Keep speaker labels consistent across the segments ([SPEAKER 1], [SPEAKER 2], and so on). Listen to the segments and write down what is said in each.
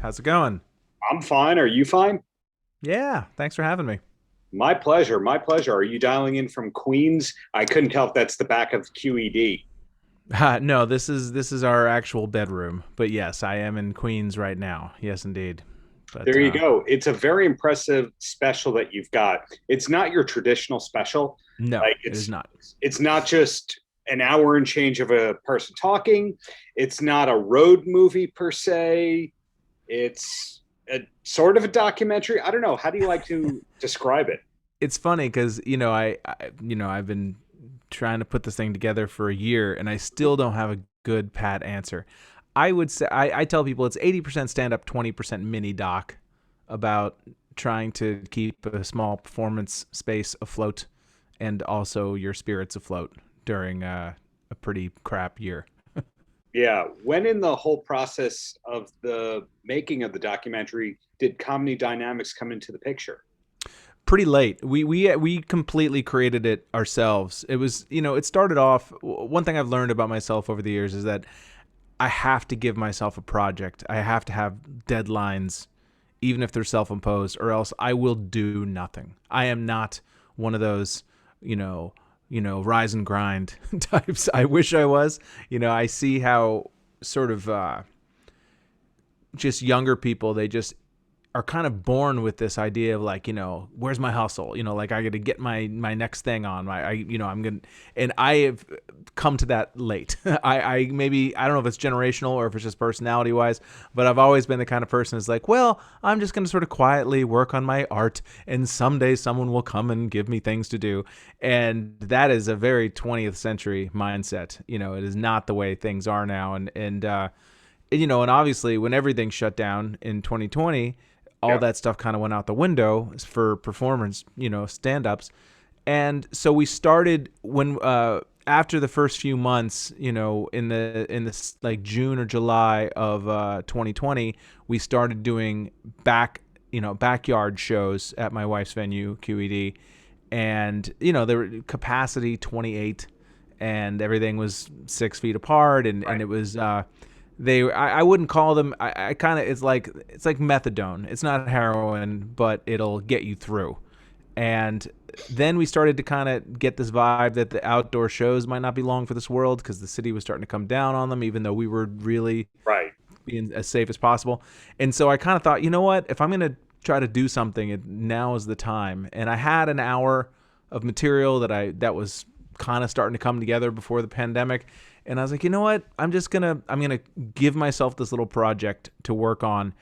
[SPEAKER 1] How's it going?
[SPEAKER 2] I'm fine. Are you fine?
[SPEAKER 1] Yeah, thanks for having me.
[SPEAKER 2] My pleasure. My pleasure. Are you dialing in from Queens? I couldn't tell if that's the back of QED.
[SPEAKER 1] No, this is our actual bedroom. But yes, I am in Queens right now. Yes, indeed. But
[SPEAKER 2] There you go. It's a very impressive special that you've got. It's not your traditional special.
[SPEAKER 1] no,
[SPEAKER 2] Like
[SPEAKER 1] it is not.
[SPEAKER 2] it's not just an hour and change of a person talking. It's not a road movie per se. It's a sort of a documentary. I don't know. How do you like to describe it?
[SPEAKER 1] It's funny because I've been trying to put this thing together for a year, and I still don't have a good pat answer. I would say I tell people it's 80% stand up, 20% mini doc about trying to keep a small performance space afloat and also your spirits afloat during a pretty crap year.
[SPEAKER 2] Yeah. When in the whole process of the making of the documentary did comedy dynamics come into the picture?
[SPEAKER 1] Pretty late. We completely created it ourselves. It was, it started off. One thing I've learned about myself over the years is that I have to give myself a project. I have to have deadlines, even if they're self-imposed, or else I will do nothing. I am not one of those, you know, rise and grind types. I wish I was. I see how sort of just younger people, they just are kind of born with this idea of like, where's my hustle? Like I got to get my next thing on. I'm gonna, and I have come to that late. I maybe I don't know if it's generational or if it's just personality wise, but I've always been the kind of person that's like, well, I'm just gonna sort of quietly work on my art, and someday someone will come and give me things to do. And that is a very 20th century mindset. It is not the way things are now, and obviously when everything shut down in 2020, all
[SPEAKER 2] Yeah.
[SPEAKER 1] that stuff kind of went out the window for performance, stand-ups. And so we started when after the first few months, in the like June or July of 2020, we started doing backyard shows at my wife's venue, QED, and there were capacity 28, and everything was 6 feet apart, and
[SPEAKER 2] Right.
[SPEAKER 1] it was I wouldn't call them. I kind of it's like methadone. It's not heroin, but it'll get you through. And then we started to kind of get this vibe that the outdoor shows might not be long for this world because the city was starting to come down on them, even though we were really
[SPEAKER 2] Right.
[SPEAKER 1] being as safe as possible. And so I kind of thought, you know what? If I'm gonna try to do something, now is the time. And I had an hour of material that was kind of starting to come together before the pandemic. And I was like, you know what? I'm gonna give myself this little project to work on,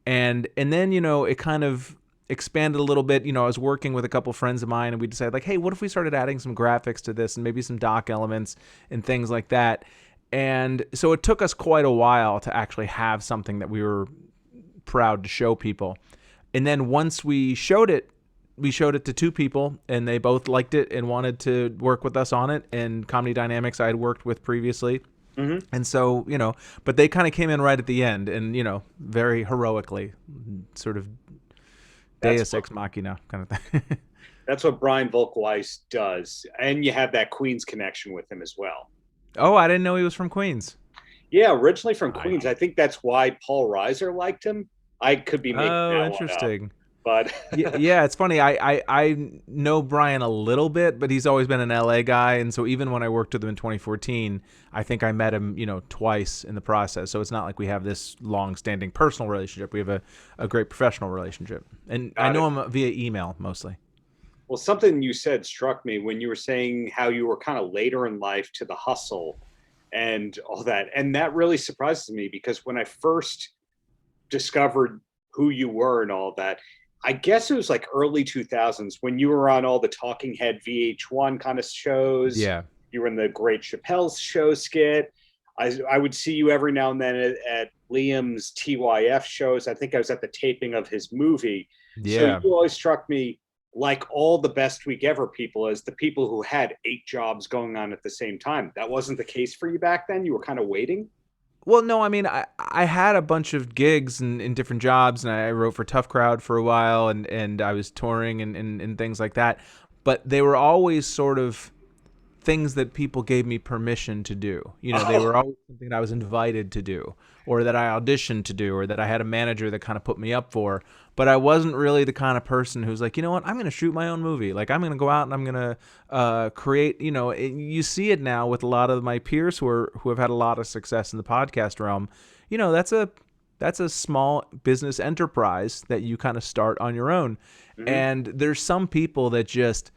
[SPEAKER 1] and then it kind of expanded a little bit. I was working with a couple friends of mine, and we decided like, hey, what if we started adding some graphics to this and maybe some doc elements and things like that. And so it took us quite a while to actually have something that we were proud to show people. And then once we showed it to two people, and they both liked it and wanted to work with us on it. And Comedy Dynamics I had worked with previously.
[SPEAKER 2] Hmm.
[SPEAKER 1] And so, but they kind of came in right at the end and, very heroically, sort of
[SPEAKER 2] That's
[SPEAKER 1] deus
[SPEAKER 2] what
[SPEAKER 1] ex machina kind of thing.
[SPEAKER 2] that's what Brian Volkweiss does, and you have that Queens connection with him as well.
[SPEAKER 1] Oh, I didn't know he was from Queens.
[SPEAKER 2] Yeah, originally from
[SPEAKER 1] I
[SPEAKER 2] Queens. I think that's why Paul Reiser liked him. I could be making
[SPEAKER 1] Oh,
[SPEAKER 2] that one up,
[SPEAKER 1] interesting.
[SPEAKER 2] but
[SPEAKER 1] Yeah, it's funny. I know Brian a little bit, but he's always been an LA guy, and so even when I worked with him in 2014, I think I met him, twice in the process. So it's not like we have this long-standing personal relationship. We have a great professional relationship, and I
[SPEAKER 2] got it.
[SPEAKER 1] know him via email mostly.
[SPEAKER 2] Well, something you said struck me when you were saying how you were kind of later in life to the hustle and all that. And that really surprises me because when I first discovered who you were and all that, I guess it was like early 2000s when you were on all the Talking Head VH1 kind of shows.
[SPEAKER 1] Yeah.
[SPEAKER 2] You were in the Great Chappelle's show skit. I would see you every now and then at Liam's TYF shows. I think I was at the taping of his movie. So
[SPEAKER 1] Yeah.
[SPEAKER 2] you always struck me like all the best week ever people as the people who had 8 jobs going on at the same time. That wasn't the case for you back then. You were kind of waiting.
[SPEAKER 1] Well, no, I mean, I had a bunch of gigs in different jobs, and I wrote for Tough Crowd for a while, and I was touring and things like that. But they were always sort of things that people gave me permission to do. They were always something that I was invited to do, or that I auditioned to do, or that I had a manager that kind of put me up for. But I wasn't really the kind of person who's like, you know what, I'm going to shoot my own movie. Like, I'm going to go out and I'm going to create, you see it now with a lot of my peers who have had a lot of success in the podcast realm. That's a small business enterprise that you kind of start on your own. Mm-hmm. And there's some people that just,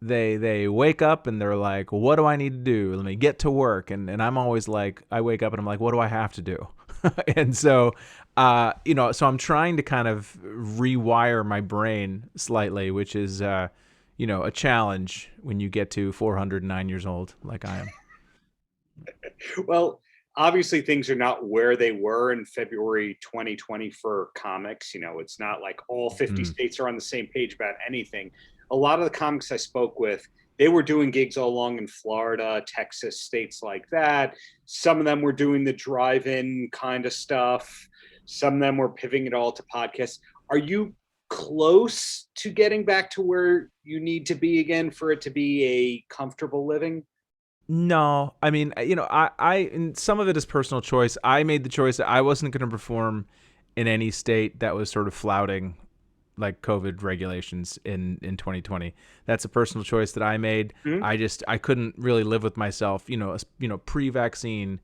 [SPEAKER 1] they wake up and they're like, what do I need to do? Let me get to work. And I'm always like, I wake up and I'm like, what do I have to do? And so, so I'm trying to kind of rewire my brain slightly, which is, a challenge when you get to 409 years old, like I am.
[SPEAKER 2] Well, obviously things are not where they were in February 2020 for comics. It's not like all 50 states are on the same page about anything. A lot of the comics I spoke with, they were doing gigs all along in Florida, Texas, states like that. Some of them were doing the drive-in kind of stuff. Some of them were pivoting it all to podcasts. Are you close to getting back to where you need to be again for it to be a comfortable living?
[SPEAKER 1] No, I mean, I and some of it is personal choice. I made the choice that I wasn't going to perform in any state that was sort of flouting like COVID regulations in 2020. That's a personal choice that I made. Mm-hmm. I couldn't really live with myself, pre-vaccine.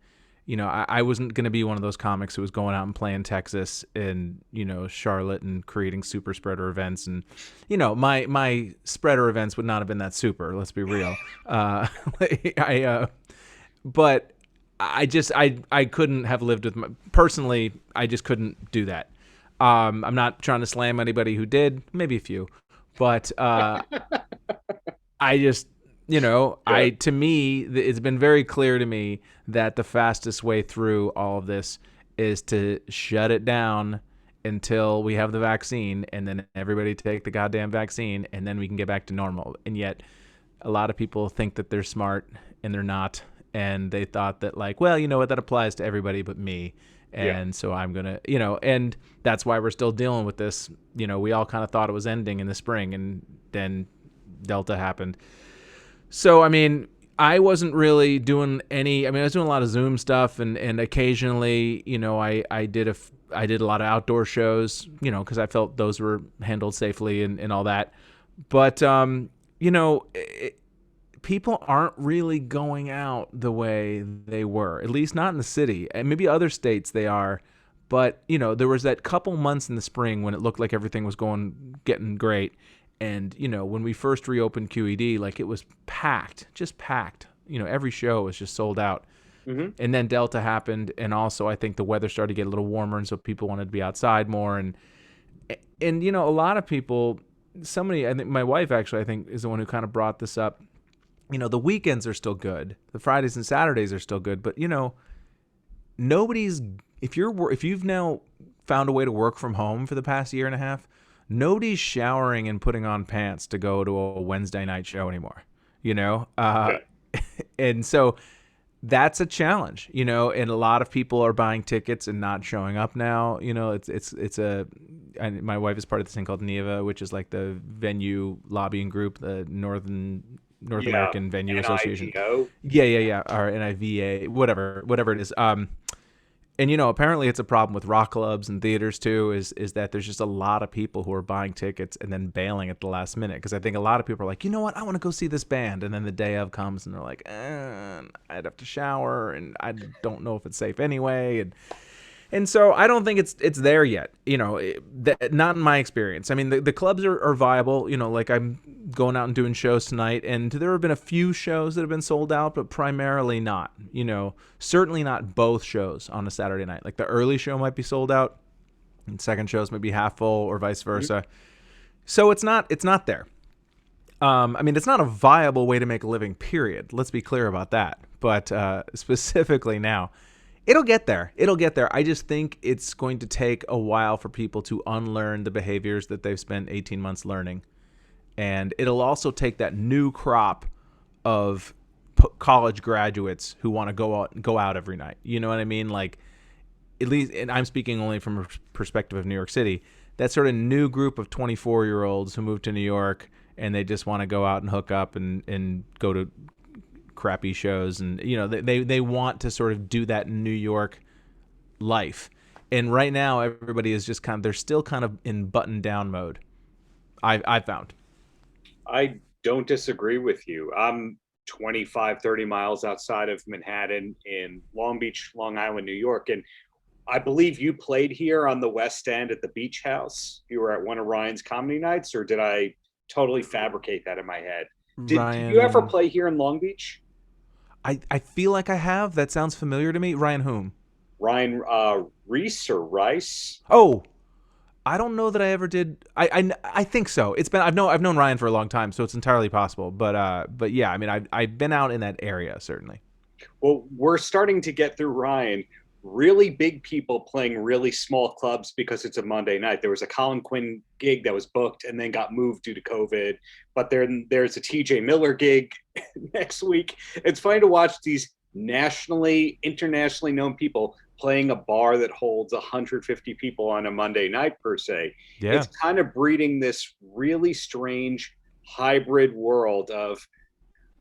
[SPEAKER 1] I wasn't going to be one of those comics who was going out and playing Texas and, Charlotte and creating super spreader events. And, my spreader events would not have been that super, let's be real. But I couldn't have lived with personally, I just couldn't do that. I'm not trying to slam anybody who did, maybe a few, but I just, to me, it's been very clear to me that the fastest way through all of this is to shut it down until we have the vaccine, and then everybody take the goddamn vaccine, and then we can get back to normal. And yet a lot of people think that they're smart and they're not. And they thought that like, well, you know what, that applies to everybody but me. And so I'm going to, and that's why we're still dealing with this. We all kind of thought it was ending in the spring, and then Delta happened. So, I mean, I wasn't really doing I was doing a lot of Zoom stuff, and occasionally, I did a lot of outdoor shows, because I felt those were handled safely and all that. But, people aren't really going out the way they were, at least not in the city. And maybe other states they are. But, there was that couple months in the spring when it looked like everything was getting great. And, when we first reopened QED, like it was packed, just packed. Every show was just sold out. Mm-hmm. And then Delta happened. And also I think the weather started to get a little warmer. And so people wanted to be outside more. And a lot of people, I think my wife actually, I think is the one who kind of brought this up. The weekends are still good. The Fridays and Saturdays are still good. But, if you've now found a way to work from home for the past year and a half, nobody's showering and putting on pants to go to a Wednesday night show anymore, and so that's a challenge, and a lot of people are buying tickets and not showing up now. And my wife is part of this thing called NIVA, which is like the venue lobbying group, the North American Venue Association. Yeah. Or NIVA, whatever it is. And, apparently it's a problem with rock clubs and theaters too, is that there's just a lot of people who are buying tickets and then bailing at the last minute. Because I think a lot of people are like, you know what, I want to go see this band. And then the day of comes and they're like, I'd have to shower and I don't know if it's safe anyway. And so I don't think it's there yet, not in my experience. I mean, the clubs are viable, like I'm going out and doing shows tonight, and there have been a few shows that have been sold out, but primarily not, certainly not both shows on a Saturday night. Like the early show might be sold out and second shows might be half full or vice versa. Mm-hmm. So it's not there. I mean, it's not a viable way to make a living, period. Let's be clear about that. But specifically now, it'll get there. I just think it's going to take a while for people to unlearn the behaviors that they've spent 18 months learning. And it'll also take that new crop of college graduates who want to go out every night. You know what I mean? Like, at least, and I'm speaking only from a perspective of New York City, that sort of new group of 24-year-olds who moved to New York and they just want to go out and hook up and go to crappy shows, and they want to sort of do that in New York life. And right now everybody is just they're still kind of in button down mode. I found.
[SPEAKER 2] I don't disagree with you. I'm 25, 30 miles outside of Manhattan in Long Beach, Long Island, New York. And I believe you played here on the West End at the Beach House. You were at one of Ryan's comedy nights, or did I totally fabricate that in my head? Did you ever play here in Long Beach?
[SPEAKER 1] I feel like I have. That sounds familiar to me. Ryan whom?
[SPEAKER 2] Ryan Reese or Rice?
[SPEAKER 1] Oh, I don't know that I ever did. I think so. It's been I've known Ryan for a long time, so it's entirely possible. But yeah, I mean I've been out in that area certainly.
[SPEAKER 2] Well, we're starting to get through Ryan. Really big people playing really small clubs because it's a Monday night. There was a Colin Quinn gig that was booked and then got moved due to COVID. But there's a TJ Miller gig next week. It's funny to watch these nationally, internationally known people playing a bar that holds 150 people on a Monday night per se.
[SPEAKER 1] Yeah.
[SPEAKER 2] It's kind of breeding this really strange hybrid world of,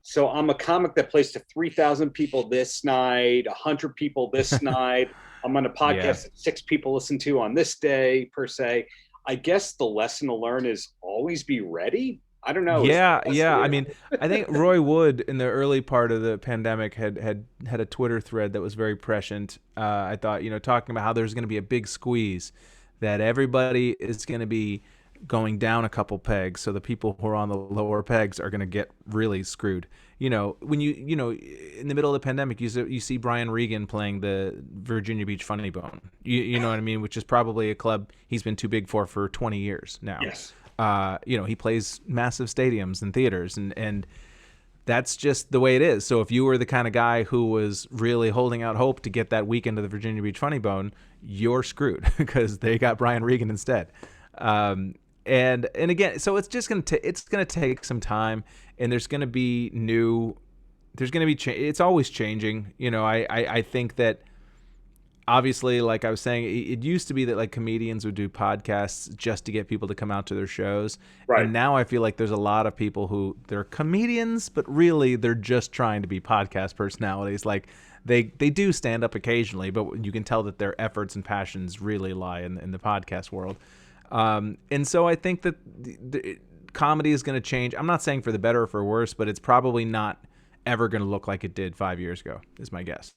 [SPEAKER 2] so I'm a comic that plays to 3,000 people this night, 100 people this night. I'm on a podcast that 6 people listen to on this day per se. I guess the lesson to learn is always be ready. I don't know.
[SPEAKER 1] Yeah. I mean, I think Roy Wood in the early part of the pandemic had a Twitter thread that was very prescient. I thought, talking about how there's going to be a big squeeze, that everybody is going to be going down a couple pegs, so the people who are on the lower pegs are going to get really screwed. When in the middle of the pandemic, you see Brian Regan playing the Virginia Beach Funny Bone. You know what I mean? Which is probably a club he's been too big for 20 years now.
[SPEAKER 2] Yes.
[SPEAKER 1] He plays massive stadiums and theaters, and that's just the way it is. So if you were the kind of guy who was really holding out hope to get that weekend of the Virginia Beach Funny Bone, you're screwed because they got Brian Regan instead. And again, so it's just gonna take some time, and there's gonna be it's always changing. I think that obviously, like I was saying, it used to be that like comedians would do podcasts just to get people to come out to their shows. Right. And now I feel like there's a lot of people who they're comedians, but really they're just trying to be podcast personalities. Like they do stand up occasionally, but you can tell that their efforts and passions really lie in the podcast world. And so I think that the comedy is going to change. I'm not saying for the better or for worse, but it's probably not ever going to look like it did 5 years ago, is my guess.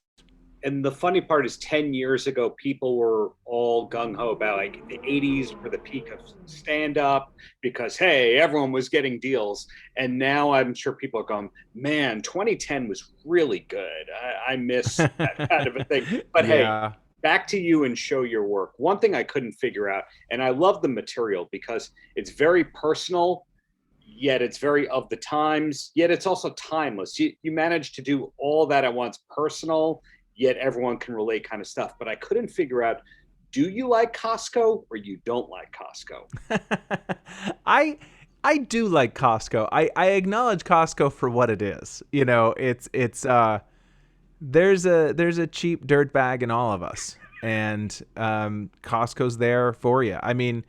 [SPEAKER 2] And the funny part is 10 years ago, people were all gung-ho about like the 80s were the peak of stand-up because, hey, everyone was getting deals. And now I'm sure people are going, man, 2010 was really good. I miss that kind of a thing. But hey, back to you and show your work. One thing I couldn't figure out, and I love the material because it's very personal, yet it's very of the times, yet it's also timeless. You managed to do all that at once, personal, yet everyone can relate kind of stuff. But I couldn't figure out, do you like Costco or you don't like Costco?
[SPEAKER 1] I do like Costco. I acknowledge Costco for what it is. It's there's a cheap dirt bag in all of us, and Costco's there for you. I mean,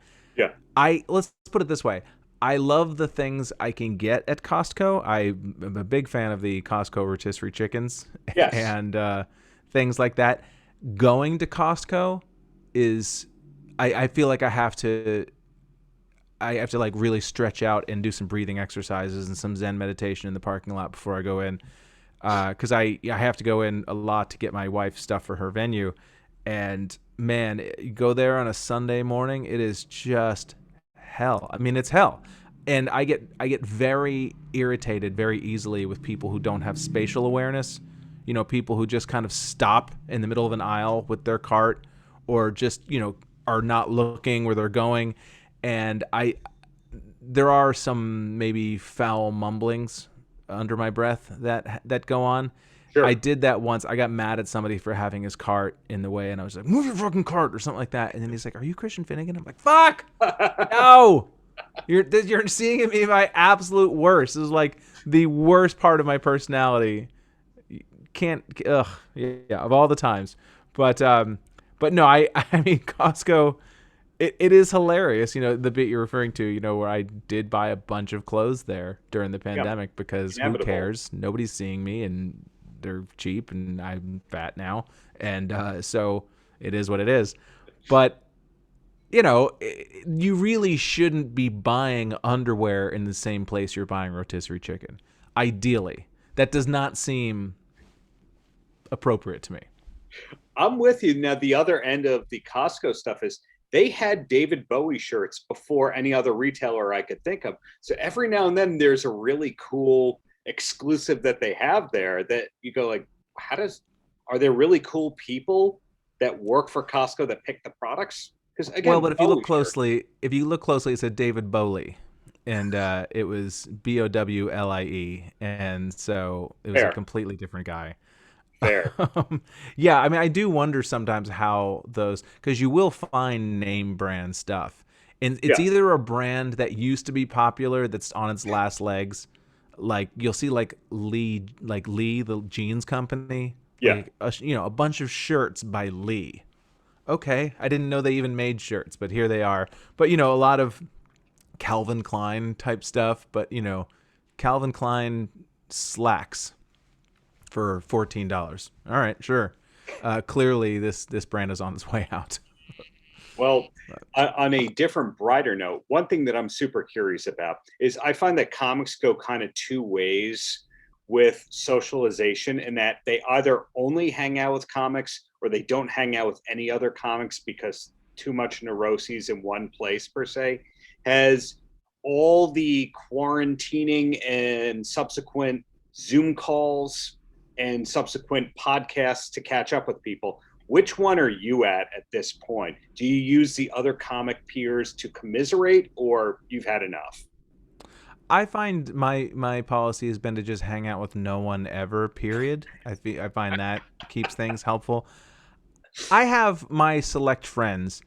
[SPEAKER 1] let's put it this way. I love the things I can get at Costco. I'm a big fan of the Costco rotisserie chickens and things like that. Going to Costco is, I feel like I have to like really stretch out and do some breathing exercises and some Zen meditation in the parking lot before I go in. Because I have to go in a lot to get my wife stuff for her venue. And man, you go there on a Sunday morning, it is just hell. I mean, it's hell. And I get very irritated very easily with people who don't have spatial awareness. People who just kind of stop in the middle of an aisle with their cart, or just, are not looking where they're going. And there are some maybe foul mumblings under my breath that go on. Sure. I did that once. I got mad at somebody for having his cart in the way, and I was like, move your fucking cart or something like that. And then he's like, are you Christian Finnegan? I'm like, fuck, no. You're seeing me my absolute worst. This is like the worst part of my personality. Of all the times. But no, I mean, Costco, it is hilarious, the bit you're referring to, where I did buy a bunch of clothes there during the
[SPEAKER 2] Yeah,
[SPEAKER 1] pandemic because who
[SPEAKER 2] inevitable.
[SPEAKER 1] cares? Nobody's seeing me, and they're cheap, and I'm fat now, and so it is what it is. But you really shouldn't be buying underwear in the same place you're buying rotisserie chicken. Ideally, that does not seem appropriate to me.
[SPEAKER 2] I'm with you. Now, the other end of the Costco stuff is they had David Bowie shirts before any other retailer I could think of. So every now and then there's a really cool exclusive that they have there that you go like, are there really cool people that work for Costco that pick the products? Because
[SPEAKER 1] Well,
[SPEAKER 2] again,
[SPEAKER 1] but
[SPEAKER 2] Bowie shirt.
[SPEAKER 1] if you look closely, it said David Bowie, and it was Bowlie, and so it was a
[SPEAKER 2] Fair,
[SPEAKER 1] completely different guy.
[SPEAKER 2] fair.
[SPEAKER 1] Yeah, I mean, I do wonder sometimes how those, because you will find name brand stuff, and it's
[SPEAKER 2] Yeah,
[SPEAKER 1] either a brand that used to be popular that's on its last legs, like you'll see Lee, the jeans company,
[SPEAKER 2] yeah.
[SPEAKER 1] a bunch of shirts by Lee. Okay, I didn't know they even made shirts, but here they are. But a lot of Calvin Klein type stuff, but Calvin Klein slacks for $14. All right, sure. Clearly, this brand is on its way out.
[SPEAKER 2] Well, on a different, brighter note, one thing that I'm super curious about is I find that comics go kind of two ways with socialization, in that they either only hang out with comics or they don't hang out with any other comics because too much neuroses in one place, per se. Has all the quarantining and subsequent Zoom calls and subsequent podcasts to catch up with people, which one are you at this point? Do you use the other comic peers to commiserate, or you've had enough?
[SPEAKER 1] I find my policy has been to just hang out with no one ever. Period. I find that keeps things helpful. I have my select friends,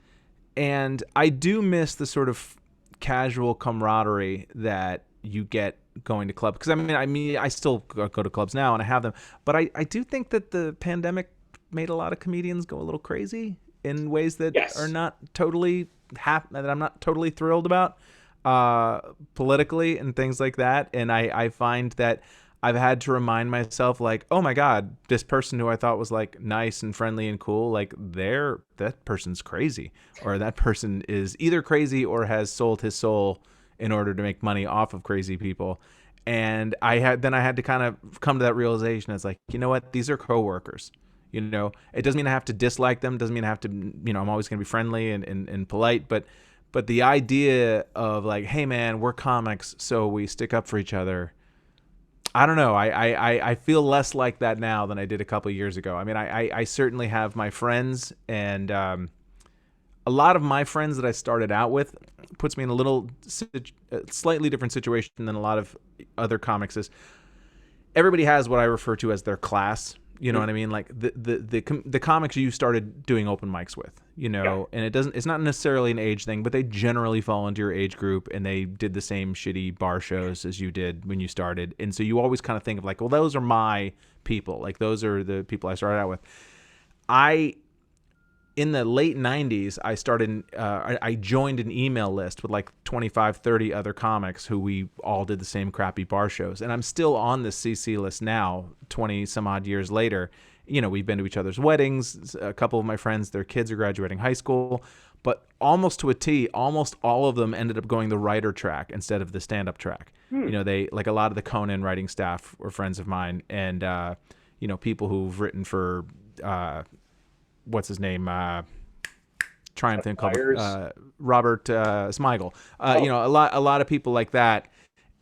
[SPEAKER 1] and I do miss the sort of casual camaraderie that you get going to clubs. Because I still go to clubs now, and I have them. But I do think that the pandemic made a lot of comedians go a little crazy in ways that are
[SPEAKER 2] Yes.
[SPEAKER 1] not totally that I'm not totally thrilled about, politically and things like that. And I find that I've had to remind myself, like, oh my God, this person who I thought was like nice and friendly and cool, like that person's crazy, or that person is either crazy or has sold his soul in order to make money off of crazy people. And I had to kind of come to that realization. It's like, you know what? These are coworkers. It doesn't mean I have to dislike them. Doesn't mean I have to, I'm always going to be friendly and polite. But the idea of like, hey man, we're comics, so we stick up for each other. I don't know. I feel less like that now than I did a couple of years ago. I mean, I certainly have my friends, and a lot of my friends that I started out with puts me in a slightly different situation than a lot of other comics. Is everybody has what I refer to as their class. You know what I mean? Like the comics you started doing open mics with,
[SPEAKER 2] Yeah.
[SPEAKER 1] and it's not necessarily an age thing, but they generally fall into your age group, and they did the same shitty bar shows as you did when you started. And so you always kind of think of like, well, those are my people. Like those are the people I started out with. I in the late 90s, I joined an email list with like 25, 30 other comics who we all did the same crappy bar shows. And I'm still on this CC list now, 20 some odd years later. We've been to each other's weddings. A couple of my friends, their kids are graduating high school, but almost to a T, almost all of them ended up going the writer track instead of the stand-up track.
[SPEAKER 2] Hmm.
[SPEAKER 1] They, like, a lot of the Conan writing staff were friends of mine, and people who've written for what's his name? Trying to think called
[SPEAKER 2] Fires.
[SPEAKER 1] Robert Smigel.
[SPEAKER 2] Oh,
[SPEAKER 1] A lot of people like that.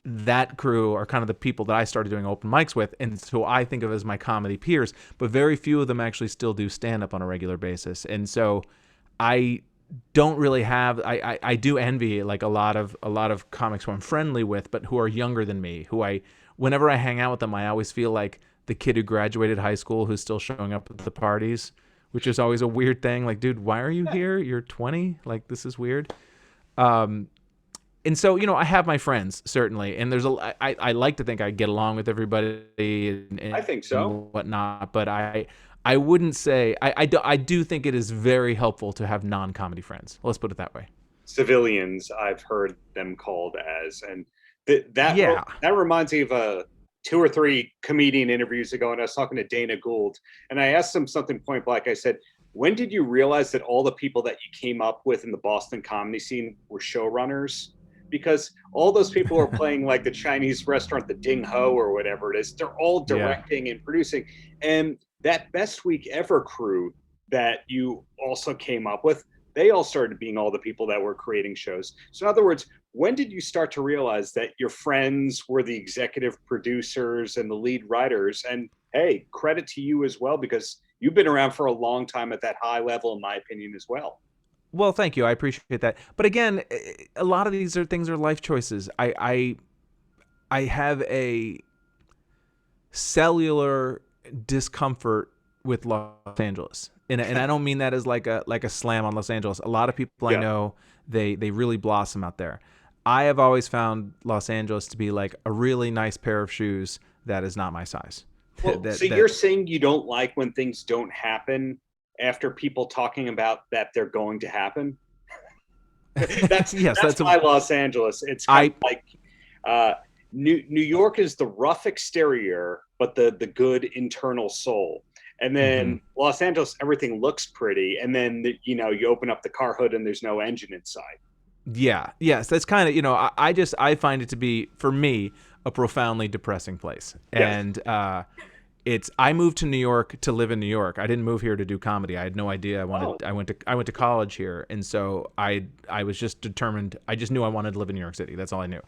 [SPEAKER 1] That crew are kind of the people that I started doing open mics with, and so I think of as my comedy peers. But very few of them actually still do stand up on a regular basis, and so I don't really have. I do envy like a lot of comics who I'm friendly with, but who are younger than me. Whenever I hang out with them, I always feel like the kid who graduated high school who's still showing up at the parties, which is always a weird thing. Like, dude, why are you here? You're 20. Like, this is weird. Um, and so, I have my friends certainly, and I like to think I get along with everybody and,
[SPEAKER 2] I
[SPEAKER 1] and,
[SPEAKER 2] think so.
[SPEAKER 1] and whatnot. But I wouldn't say I do think it is very helpful to have non-comedy friends. Let's put it that way.
[SPEAKER 2] Civilians, I've heard them called as, and
[SPEAKER 1] Yeah.
[SPEAKER 2] that reminds me of two or three comedian interviews ago, and I was talking to Dana Gould, and I asked him something point blank. I said, "When did you realize that all the people that you came up with in the Boston comedy scene were showrunners?" Because all those people who are playing like the Chinese restaurant, the Ding Ho or whatever it is, they're all
[SPEAKER 1] Yeah.
[SPEAKER 2] directing and producing. And that Best Week Ever crew that you also came up with, they all started being all the people that were creating shows. So in other words, when did you start to realize that your friends were the executive producers and the lead writers? And hey, credit to you as well, because you've been around for a long time at that high level, in my opinion, as well.
[SPEAKER 1] Well, thank you. I appreciate that. But again, a lot of these are life choices. I have a cellular discomfort with Los Angeles. And I don't mean that as like a slam on Los Angeles. A lot of people I
[SPEAKER 2] Yeah.
[SPEAKER 1] know, they really blossom out there. I have always found Los Angeles to be like a really nice pair of shoes that is not my size.
[SPEAKER 2] Well, so you're saying you don't like when things don't happen after people talking about that they're going to happen? that's
[SPEAKER 1] yes,
[SPEAKER 2] that's my Los Angeles. It's kind of like New York is the rough exterior, but the good internal soul. And then Los Angeles, everything looks pretty, and then you open up the car hood and there's no engine inside.
[SPEAKER 1] Yeah. Yes. That's kind of, I find it to be, for me, a profoundly depressing place.
[SPEAKER 2] Yes.
[SPEAKER 1] And I moved to New York to live in New York. I didn't move here to do comedy. I had no idea. I went to college here. And so I was just determined. I just knew I wanted to live in New York City. That's all I knew.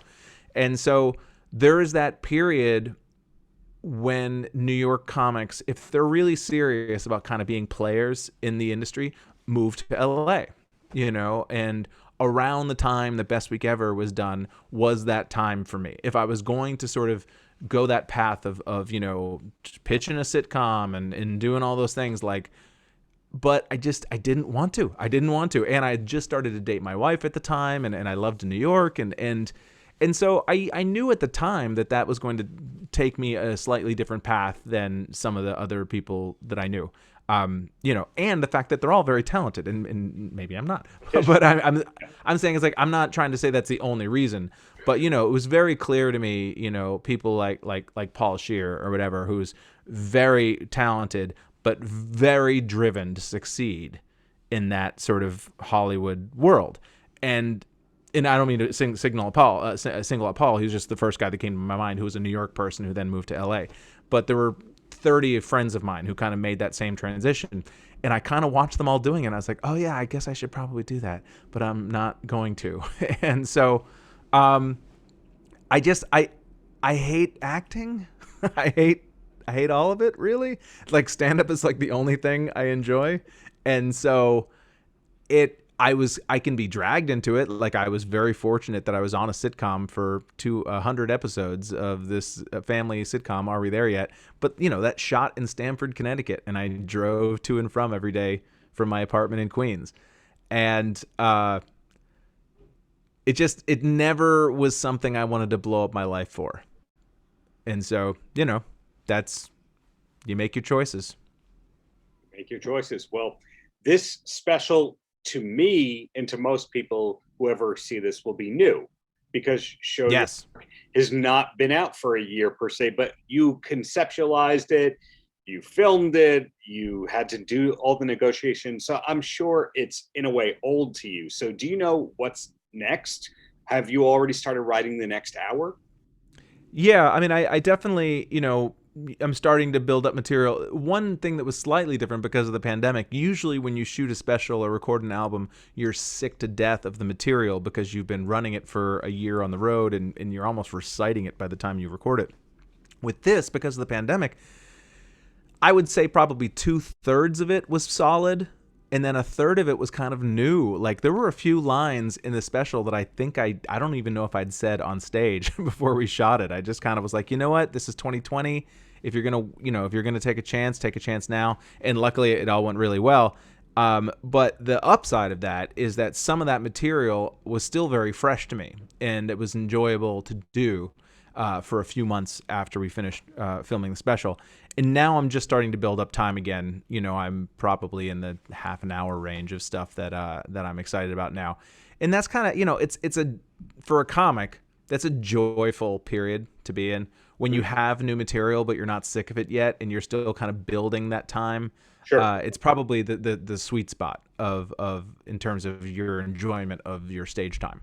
[SPEAKER 1] And so there is that period when New York comics, if they're really serious about kind of being players in the industry, move to LA, and around the time the Best Week Ever was done was that time for me. If I was going to sort of go that path of pitching a sitcom and doing all those things, but I didn't want to. And I had just started to date my wife at the time, and I loved New York, and so I knew at the time that was going to take me a slightly different path than some of the other people that I knew. And the fact that they're all very talented, and maybe I'm not, but I'm saying it's like, I'm not trying to say that's the only reason, but it was very clear to me, people like Paul Scheer or whatever, who's very talented, but very driven to succeed in that sort of Hollywood world. And I don't mean to single out Paul. He was just the first guy that came to my mind, who was a New York person who then moved to LA. But there were 30 friends of mine who kind of made that same transition. And I kind of watched them all doing it. And I was like, oh yeah, I guess I should probably do that, but I'm not going to. And so, I hate acting. I hate all of it, really. Like, stand-up is like the only thing I enjoy. And so I can be dragged into it. Like, I was very fortunate that I was on a sitcom for 100 episodes of this family sitcom, Are We There Yet? But, that shot in Stamford, Connecticut, and I drove to and from every day from my apartment in Queens. And it never was something I wanted to blow up my life for. And so, you make your choices.
[SPEAKER 2] Make your choices. Well, this special, to me and to most people who ever see this, will be new, because Showrunners has not been out for a year per se, but you conceptualized it, you filmed it, you had to do all the negotiations. So I'm sure it's in a way old to you. So do you know what's next? Have you already started writing the next hour?
[SPEAKER 1] Yeah, I mean, I definitely, I'm starting to build up material. One thing that was slightly different because of the pandemic, usually when you shoot a special or record an album, you're sick to death of the material because you've been running it for a year on the road, and you're almost reciting it by the time you record it. With this, because of the pandemic, I would say probably 2/3 of it was solid, and then 1/3 of it was kind of new. Like, there were a few lines in the special that I think I don't even know if I'd said on stage before we shot it. I just kind of was like, you know what, this is 2020. If you're gonna take a chance now. And luckily, it all went really well. But the upside of that is that some of that material was still very fresh to me, and it was enjoyable to do. for a few months after we finished filming the special. And now I'm just starting to build up time again. You know, I'm probably in the half an hour range of stuff that I'm excited about now. And that's kind of, you know, it's for a comic, that's a joyful period to be in when you have new material, but you're not sick of it yet. And you're still kind of building that time.
[SPEAKER 2] Sure.
[SPEAKER 1] It's probably the sweet spot of in terms of your enjoyment of your stage time,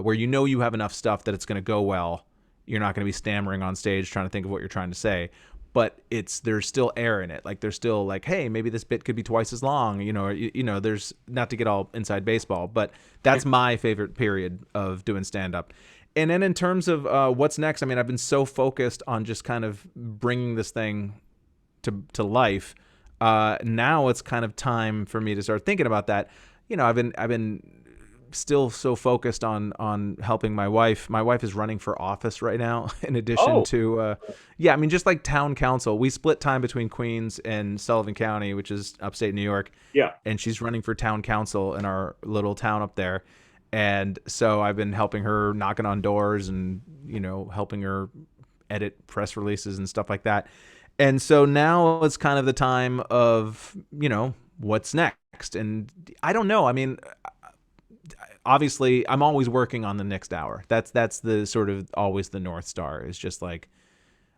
[SPEAKER 1] where you know you have enough stuff that it's going to go well. You're not going to be stammering on stage trying to think of what you're trying to say, but there's still air in it. Like there's still like, hey, maybe this bit could be twice as long. You know, there's not to get all inside baseball, but that's my favorite period of doing stand up. And then in terms of what's next, I mean, I've been so focused on just kind of bringing this thing to life. Now it's kind of time for me to start thinking about that. You know, I've been still so focused on helping my wife. My wife is running for office right now, in addition to, I mean, just like town council. We split time between Queens and Sullivan County, which is upstate New York. Yeah. And she's running for town council in our little town up there. And so I've been helping her, knocking on doors and, you know, helping her edit press releases and stuff like that. And so now it's kind of the time of, you know, what's next. And I don't know. I mean, obviously, I'm always working on the next hour. That's the sort of always the North Star, is just like,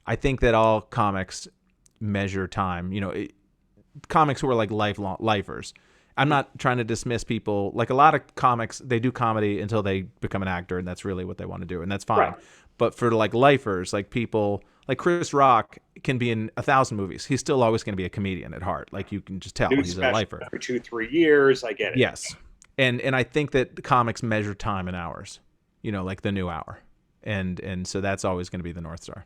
[SPEAKER 1] I think that all comics measure time. You know, comics who are like lifers. I'm not trying to dismiss people. Like a lot of comics, they do comedy until they become an actor, and that's really what they want to do, and that's fine. Right. But for like lifers, like people like Chris Rock can be in 1,000 movies. He's still always going to be a comedian at heart. Like you can just tell he's a lifer.
[SPEAKER 2] For 2-3 years, I get it.
[SPEAKER 1] Yes. And I think that comics measure time in hours, you know, like the new hour. And so that's always going to be the North Star.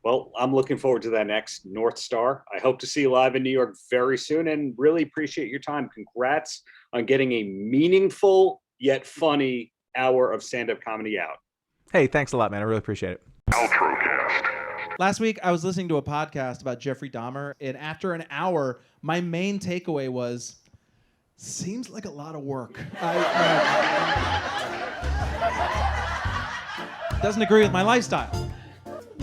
[SPEAKER 2] Well, I'm looking forward to that next North Star. I hope to see you live in New York very soon and really appreciate your time. Congrats on getting a meaningful yet funny hour of stand-up comedy out.
[SPEAKER 1] Hey, thanks a lot, man. I really appreciate it.
[SPEAKER 3] Paltrocast. Last week, I was listening to a podcast about Jeffrey Dahmer, and after an hour, my main takeaway was, seems like a lot of work. Doesn't agree with my lifestyle.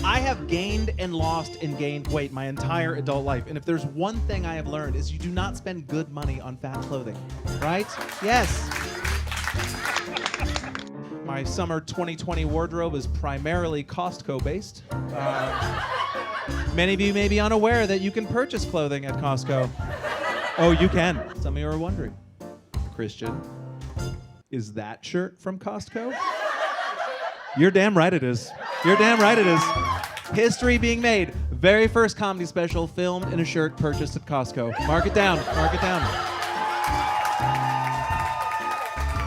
[SPEAKER 3] I have gained and lost and gained weight my entire adult life. And if there's one thing I have learned is you do not spend good money on fat clothing, right? Yes. My summer 2020 wardrobe is primarily Costco based. Many of you may be unaware that you can purchase clothing at Costco. Oh, you can. Some of you are wondering, Christian, is that shirt from Costco? You're damn right it is. You're damn right it is. History being made. Very first comedy special filmed in a shirt purchased at Costco. Mark it down. Mark it down.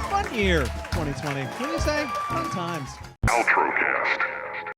[SPEAKER 3] Fun year, 2020. What do you say? Fun times. Paltrocast.